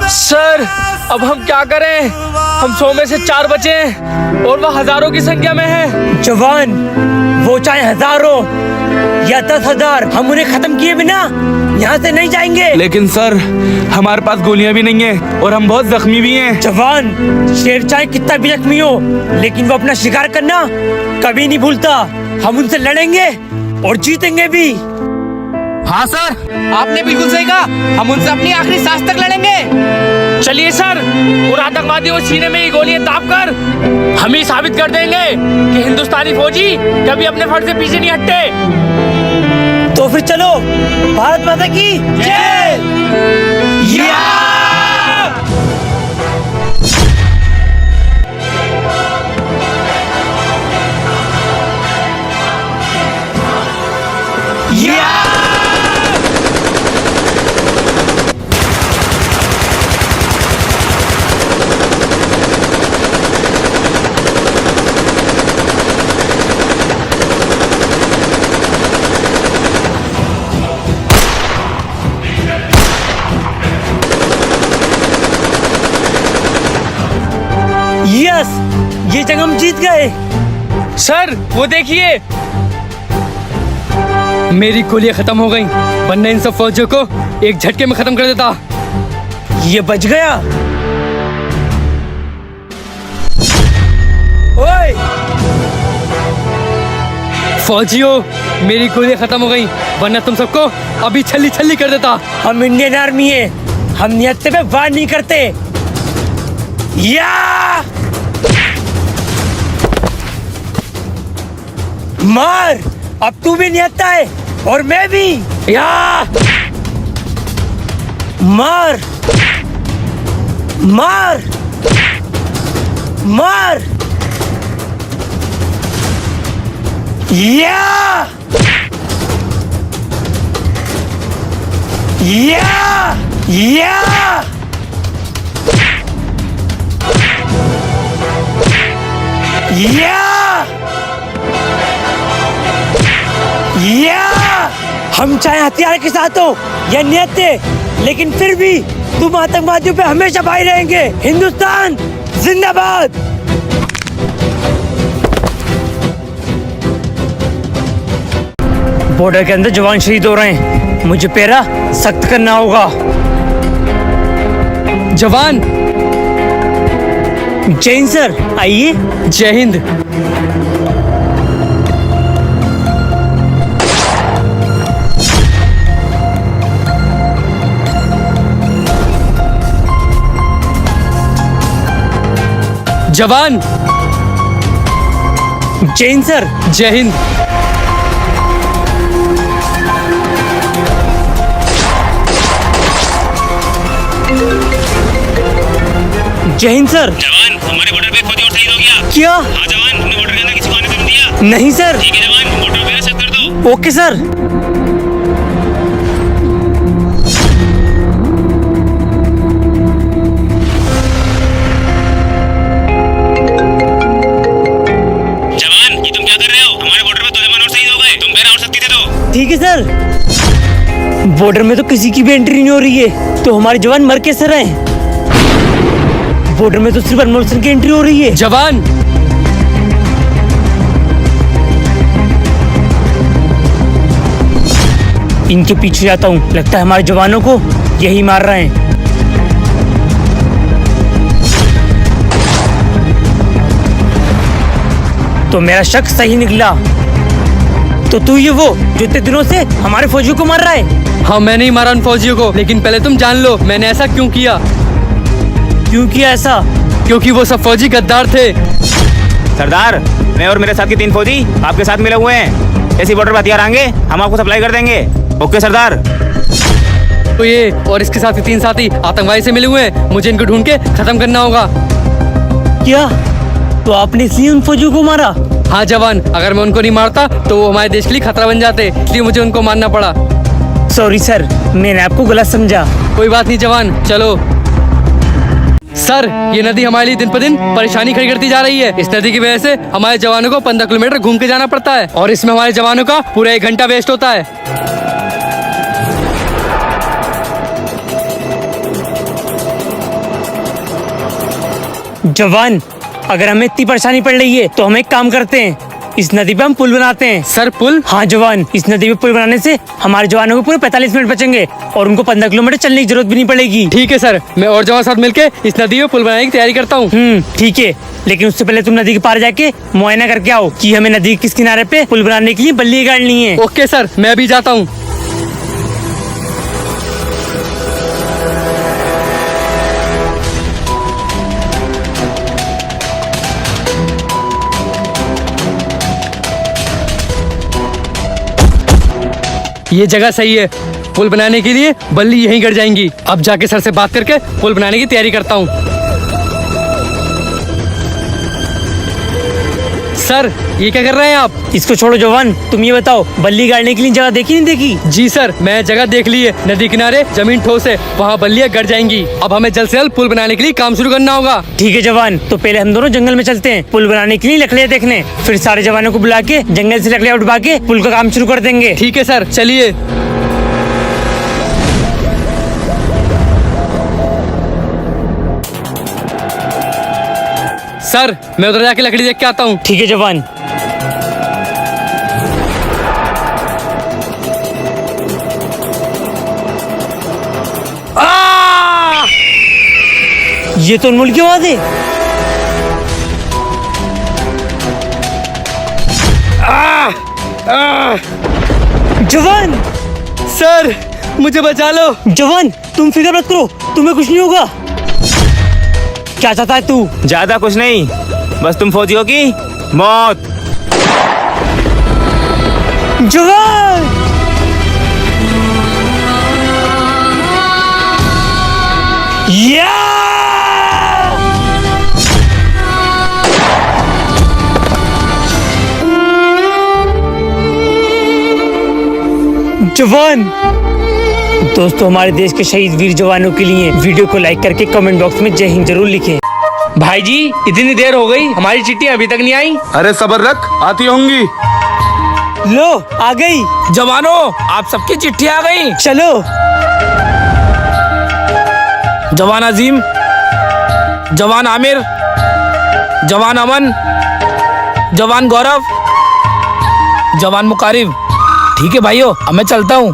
Sir अब हम क्या करें? हम 100 में से 4 बचे हैं और वह हजारों की संख्या में है। जवान, वो चाहे हजारों या 10,000, हम उन्हें खत्म किए बिना यहाँ से नहीं जाएंगे। लेकिन सर हमारे पास गोलियां भी नहीं है और हम बहुत जख्मी भी हैं। जवान, शेर चाहे कितना भी जख्मी हो लेकिन वो अपना शिकार करना कभी नहीं भूलता। हम उनसे लड़ेंगे और जीतेंगे भी। हाँ सर, आपने बिल्कुल सही कहा। हम उनसे अपनी आखिरी सांस तक लड़ेंगे। चलिए सर, और आतंकवादियों को सीने में ही गोलियां दागकर हम ही साबित कर देंगे कि हिंदुस्तानी फौजी कभी अपने फर्ज से पीछे नहीं हटते। तो फिर चलो, भारत माता की जय। यस, ये जंग हम जीत गए। सर वो देखिए, मेरी गोलियां खत्म हो गई, वरना इन सब फौजियों को एक झटके में खत्म कर देता। ये बच गया। ओए फौजियों, मेरी गोलियां खत्म हो गई, वरना तुम सबको अभी छल्ली छल्ली कर देता। हम इंडियन आर्मी है, हम नियत्ते पे वार नहीं करते। या मार, अब तू भी नियत्ता है और मैं भी। या मार मार मार। या या या या या। हम चाहे हथियार के साथ हो या नियत्ते, लेकिन फिर भी तुम आतंकवादियों पे हमेशा भाई रहेंगे। हिंदुस्तान जिंदाबाद। बॉर्डर के अंदर जवान शहीद हो रहे हैं, मुझे पैरा सख्त करना होगा। जवान। जय हिंद सर, आइए। जय हिंद। जवान। जय हिंद सर। जय हिंद। जय हिंद सर। जवान, हमारे बॉर्डर पे फौजी और शहीद हो गया। क्या? हाँ जवान, हमने बॉर्डर के अंदर किसी को आने नहीं दिया। नहीं सर। ठीक है जवान, बॉर्डर पे सेट कर दो। Okay sir. जवान, ये तुम क्या कर रहे हो? हमारे बॉर्डर पे 2 जवान और शहीद हो गए। तुम मेरा और शक्ति दे दो। ठीक है सर। बॉर्डर में तो किसी की भी एंट्री नहीं हो रही है, तो हमारे जवान मर कैसे रहे? बॉर्डर में तो सिर्फ अनमोल सिंह की एंट्री हो रही है। जवान। इनके पीछे जाता हूँ, लगता है हमारे जवानों को यही मार रहे हैं। तो मेरा शक सही निकला। तो तू ये वो जो इतने दिनों से हमारे फौजियों को मार रहा है? हाँ, मैंने ही मारा उन फौजियों को, लेकिन पहले तुम जान लो मैंने ऐसा क्यों किया। क्यों किया ऐसा? क्योंकि वो सब फौजी गद्दार थे। सरदार, मैं और मेरे साथ के 3 फौजी आपके साथ मिले हुए हैं। ऐसी बॉर्डर पर हथियार आएंगे, हम आपको सप्लाई कर देंगे। ओके सरदार। तो ये और इसके साथ के 3 साथी आतंकवादी से मिले हुए हैं, मुझे इनको ढूंढ के खत्म करना होगा। क्या? तो आपने इसलिए उन फौजियों को मारा? हाँ जवान, अगर मैं उनको नहीं मारता तो वो हमारे देश के लिए खतरा बन जाते, इसलिए मुझे उनको मारना पड़ा। सॉरी सर, मैंने आपको गलत समझा। कोई बात नहीं जवान, चलो। सर, ये नदी हमारे लिए दिन पर दिन परेशानी खड़ी करती जा रही है। इस नदी की वजह से हमारे जवानों को 15 किलोमीटर घूम के जाना पड़ता है और इसमें हमारे जवानों का पूरा 1 घंटा वेस्ट होता है। जवान, अगर हमें इतनी परेशानी पड़ रही है तो हम एक काम करते हैं, इस नदी पे हम पुल बनाते हैं। सर पुल? हाँ जवान, इस नदी पे पुल बनाने से हमारे जवानों को पूरे 45 मिनट बचेंगे और उनको 15 किलोमीटर चलने की जरूरत भी नहीं पड़ेगी। ठीक है सर, मैं और जवान साथ मिलके इस नदी पे पुल बनाने की तैयारी करता हूँ। ठीक है, लेकिन उससे पहले तुम नदी के पार जाके मुआयना करके आओ कि हमें नदी के किस किनारे पे पुल बनाने के लिए बल्ली गाड़नी है। ओके सर, मैं अभी जाता हूँ। ये जगह सही है, पुल बनाने के लिए बल्ली यहीं गड़ जाएंगी। अब जाके सर से बात करके पुल बनाने की तैयारी करता हूँ। सर ये क्या कर रहे हैं आप? इसको छोड़ो जवान, तुम ये बताओ बल्ली गाड़ने के लिए जगह देखी नहीं देखी? जी सर, मैं जगह देख ली है। नदी किनारे जमीन ठोस है, वहाँ बल्लियाँ गड़ जाएंगी। अब हमें जल्द से जल्द पुल बनाने के लिए काम शुरू करना होगा। ठीक है जवान, तो पहले हम दोनों जंगल में चलते हैं पुल बनाने के लिए लकड़ियाँ देखने, फिर सारे जवानों को बुला के जंगल से लकड़ियाँ उठवा के पुल का काम शुरू कर देंगे। ठीक है सर, चलिए। सर मैं उधर जाके लकड़ी देख के आता हूँ। ठीक है जवान। ये तो अनमोल की आवाज है। जवान, सर मुझे बचा लो। जवान तुम फिक्र मत करो, तुम्हें कुछ नहीं होगा। क्या चाहता है तू? ज्यादा कुछ नहीं, बस तुम फौजियों की मौत। जवान, या जवान। दोस्तों, हमारे देश के शहीद वीर जवानों के लिए वीडियो को लाइक करके कमेंट बॉक्स में जय हिंद जरूर लिखें। भाई जी इतनी देर हो गई, हमारी चिट्ठी अभी तक नहीं आई। अरे सब्र रख, आती होंगी। लो आ गई। जवानों आप सबकी चिट्ठी आ गई। चलो। जवान अजीम, जवान आमिर, जवान अमन, जवान गौरव, जवान मुकारिब। ठीक है भाइयों, अब मैं चलता हूँ।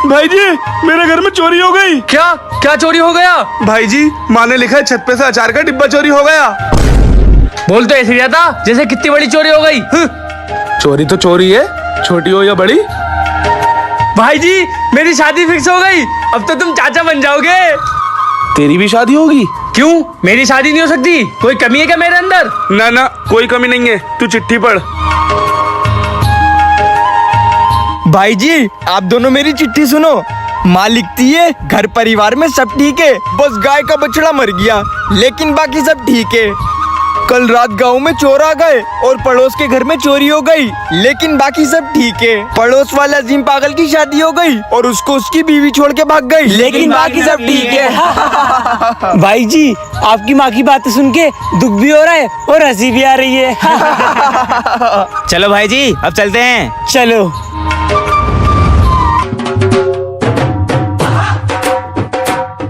भाई जी, मेरे घर में चोरी हो गई। क्या क्या चोरी हो गया? भाई जी, माँ ने लिखा है छत पे से अचार का डिब्बा चोरी हो गया। बोल तो ऐसे दिया था जैसे कितनी बड़ी चोरी हो गई। चोरी तो चोरी है, छोटी हो या बड़ी। भाई जी मेरी शादी फिक्स हो गई, अब तो तुम चाचा बन जाओगे। तेरी भी शादी होगी? क्यों, मेरी शादी नहीं हो सकती? कोई कमी है क्या मेरे अंदर? ना ना, कोई कमी नहीं है, तू चिट्ठी पढ़। भाई जी आप दोनों मेरी चिट्ठी सुनो। माँ लिखती है घर परिवार में सब ठीक है, बस गाय का बछड़ा मर गया, लेकिन बाकी सब ठीक है। कल रात गांव में चोर आ गए और पड़ोस के घर में चोरी हो गई, लेकिन बाकी सब ठीक है। पड़ोस वाले अजीम पागल की शादी हो गई और उसको उसकी बीवी छोड़ के भाग गई, लेकिन बाकी सब ठीक है। भाई जी आपकी माँ की बातें सुन के दुख भी हो रहा है और हंसी भी आ रही है। चलो भाई जी, अब चलते हैं। चलो।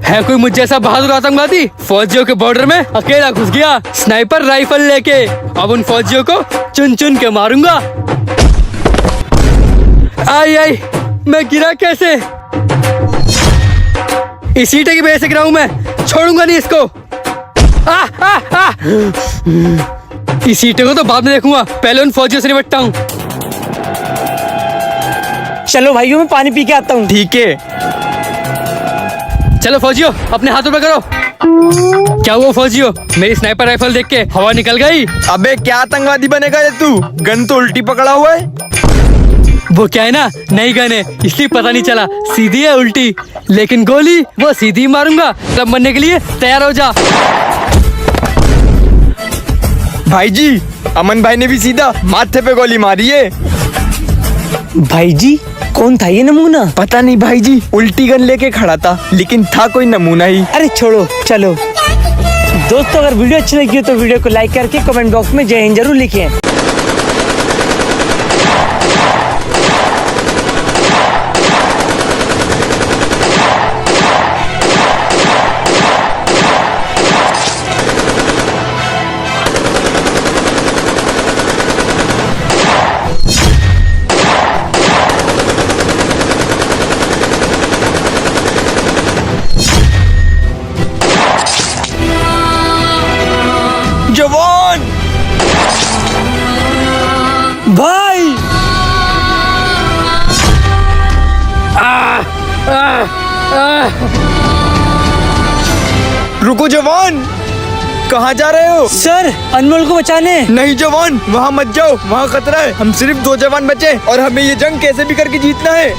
है कोई मुझ जैसा बहादुर आतंकवादी फौजियों के बॉर्डर में अकेला घुस गया स्नाइपर राइफल लेके। अब उन फौजियों को चुन चुन के मारूंगा। आई आई, मैं गिरा कैसे? इस ईंटे की वजह से गिरा हूं मैं, छोड़ूंगा नहीं इसको। आ! इस ईंटे को तो बाद में देखूंगा, पहले उन फौजियों से निपटता हूँ। चलो भाइयों, मैं पानी पी के आता हूँ। ठीक है। चलो फौजियों, अपने हाथों पे करो। क्या हुआ फौजियों, मेरी स्नाइपर राइफल देख के हवा निकल गई? अबे क्या आतंकवादी बनेगा ये तू, गन तो उल्टी पकड़ा हुआ है। वो क्या है ना, नई गन है इसलिए पता नहीं चला सीधी है उल्टी, लेकिन गोली वो सीधी मारूंगा। तब मरने के लिए तैयार हो जा। भाई जी अमन भाई ने भी सीधा माथे पे गोली मारी है। भाई जी कौन था ये नमूना? पता नहीं भाई जी, उल्टी गन लेके खड़ा था, लेकिन था कोई नमूना ही। अरे छोड़ो, चलो। दोस्तों अगर वीडियो अच्छी लगी हो तो वीडियो को लाइक करके कमेंट बॉक्स में जय हिंद जरूर लिखें। भाई रुको जवान, कहाँ जा रहे हो? सर, अनमोल को बचाने। नहीं जवान, वहाँ मत जाओ, वहाँ खतरा है। हम सिर्फ 2 जवान बचे और हमें ये जंग कैसे भी करके जीतना है।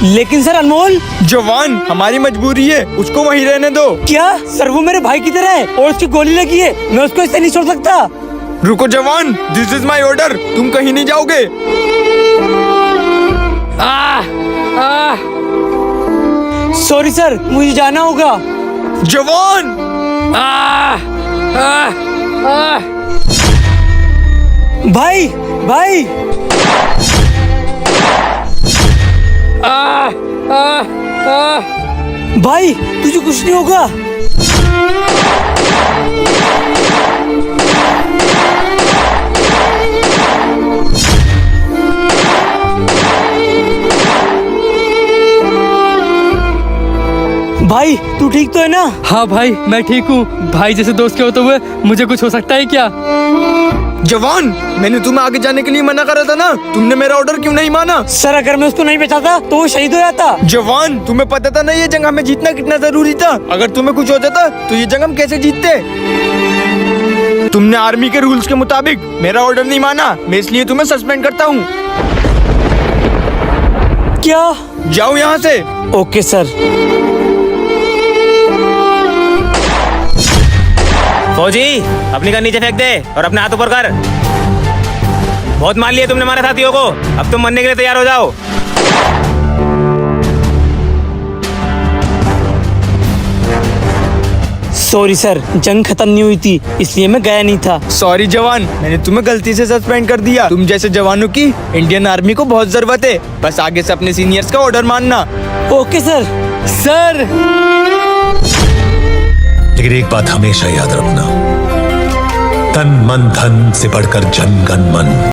लेकिन सर अनमोल। जवान, हमारी मजबूरी है, उसको वहीं रहने दो। क्या सर, वो मेरे भाई की तरह है और उसकी गोली लगी है, मैं उसको इससे नहीं छोड़ सकता। रुको जवान, दिस इज माई ऑर्डर, तुम कहीं नहीं जाओगे। सॉरी सर, मुझे जाना होगा। जवान, भाई भाई भाई, तुझे कुछ नहीं होगा। भाई तू ठीक तो है ना? हाँ भाई, मैं ठीक हूँ। भाई जैसे दोस्त के होते हुए मुझे कुछ हो सकता है क्या? जवान, मैंने तुम्हें आगे जाने के लिए मना करा था ना, तुमने मेरा ऑर्डर क्यों नहीं माना? सर, अगर मैं उसको नहीं बचाता तो वो शहीद हो जाता। जवान, तुम्हें पता था ना ये जंग हमें जीतना कितना जरूरी था। अगर तुम्हें कुछ हो जाता तो ये जंग हम कैसे जीतते? तुमने आर्मी के रूल्स के मुताबिक मेरा ऑर्डर नहीं माना, मैं इसलिए तुम्हें सस्पेंड करता हूँ। क्या? जाओ यहाँ से। Okay sir. फौजी, अपनी गन नीचे फेंक दे और अपने हाथ ऊपर कर। बहुत मान लिया तुमने हमारे साथियों को, अब तुम मरने के लिए तैयार हो जाओ। सॉरी सर, जंग खत्म नहीं हुई थी इसलिए मैं गया नहीं था। सॉरी जवान, मैंने तुम्हें गलती से सस्पेंड कर दिया। तुम जैसे जवानों की इंडियन आर्मी को बहुत जरूरत है, बस आगे से अपने सीनियर्स का ऑर्डर मानना। Okay sir. सर, लेकिन एक बात हमेशा याद रखना, तन मन धन से बढ़कर जन गण मन।